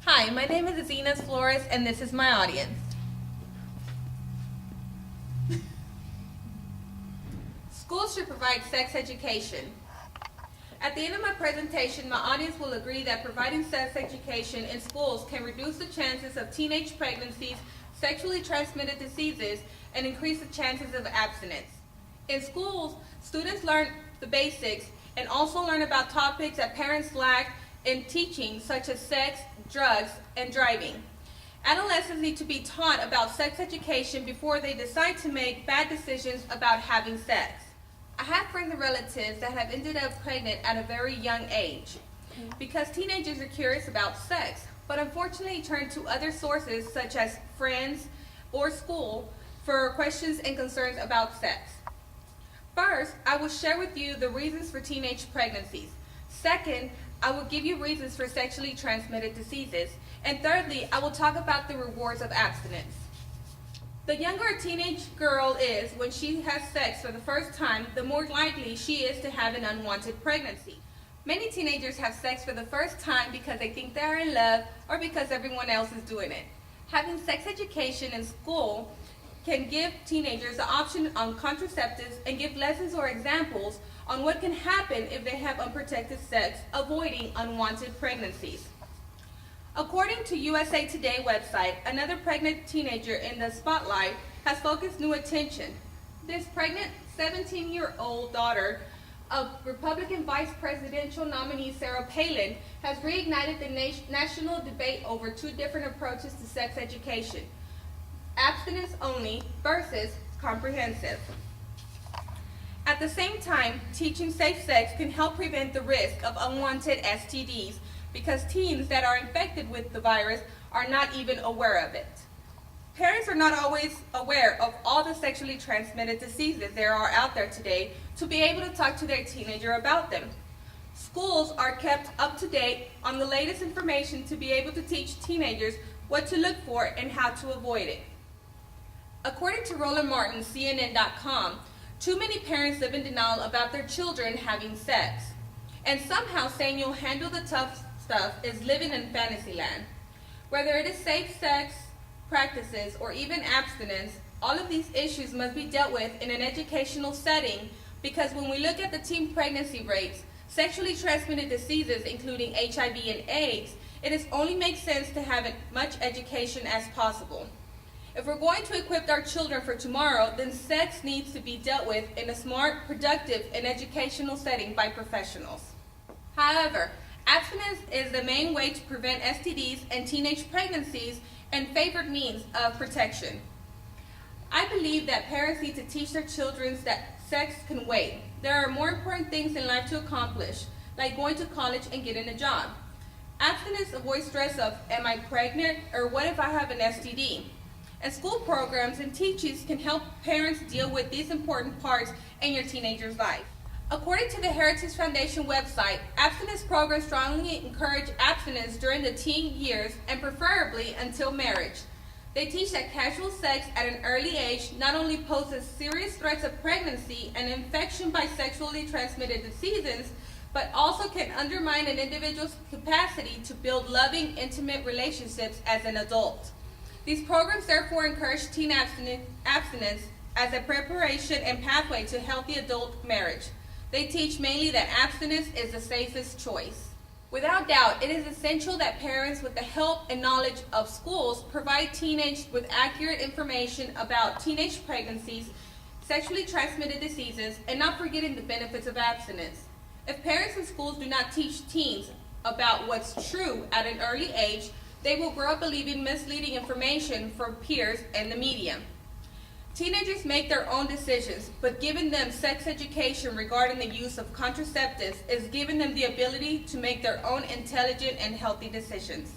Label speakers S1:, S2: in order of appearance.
S1: Hi, my name is Azinas Flores, and this is my audience. Schools should provide sex education. At the end of my presentation, my audience will agree that providing sex education in schools can reduce the chances of teenage pregnancies, sexually transmitted diseases, and increase the chances of abstinence. In schools, students learn the basics and also learn about topics that parents lack in teaching, such as sex, drugs, and driving. Adolescents need to be taught about sex education before they decide to make bad decisions about having sex. I have friends and relatives that have ended up pregnant at a very young age because teenagers are curious about sex, but unfortunately turn to other sources such as friends or school for questions and concerns about sex. First, I will share with you the reasons for teenage pregnancies. Second, I will give you reasons for sexually transmitted diseases. And thirdly, I will talk about the rewards of abstinence. The younger a teenage girl is when she has sex for the first time, the more likely she is to have an unwanted pregnancy. Many teenagers have sex for the first time because they think they are in love or because everyone else is doing it. Having sex education in school can give teenagers the option on contraceptives and give lessons or examples on what can happen if they have unprotected sex, avoiding unwanted pregnancies. According to USA Today website, another pregnant teenager in the spotlight has focused new attention. This pregnant 17-year-old daughter of Republican vice presidential nominee Sarah Palin has reignited the national debate over two different approaches to sex education: abstinence only versus comprehensive. At the same time, teaching safe sex can help prevent the risk of unwanted STDs because teens that are infected with the virus are not even aware of it. Parents are not always aware of all the sexually transmitted diseases there are out there today to be able to talk to their teenager about them. Schools are kept up to date on the latest information to be able to teach teenagers what to look for and how to avoid it. According to Roland Martin, CNN.com, too many parents live in denial about their children having sex, and somehow saying you'll handle the tough stuff is living in fantasy land. Whether it is safe sex practices or even abstinence, all of these issues must be dealt with in an educational setting, because when we look at the teen pregnancy rates, sexually transmitted diseases including HIV and AIDS, it only makes sense to have as much education as possible. If we're going to equip our children for tomorrow, then sex needs to be dealt with in a smart, productive, and educational setting by professionals. However, abstinence is the main way to prevent STDs and teenage pregnancies and favored means of protection. I believe that parents need to teach their children that sex can wait. There are more important things in life to accomplish, like going to college and getting a job. Abstinence avoids stress of, am I pregnant, or what if I have an STD? And school programs and teachings can help parents deal with these important parts in your teenager's life. According to the Heritage Foundation website, abstinence programs strongly encourage abstinence during the teen years and preferably until marriage. They teach that casual sex at an early age not only poses serious threats of pregnancy and infection by sexually transmitted diseases, but also can undermine an individual's capacity to build loving, intimate relationships as an adult. These programs therefore encourage teen abstinence as a preparation and pathway to healthy adult marriage. They teach mainly that abstinence is the safest choice. Without doubt, it is essential that parents, with the help and knowledge of schools, provide teenagers with accurate information about teenage pregnancies, sexually transmitted diseases, and not forgetting the benefits of abstinence. If parents and schools do not teach teens about what's true at an early age, they will grow up believing misleading information from peers and the media. Teenagers make their own decisions, but giving them sex education regarding the use of contraceptives is giving them the ability to make their own intelligent and healthy decisions.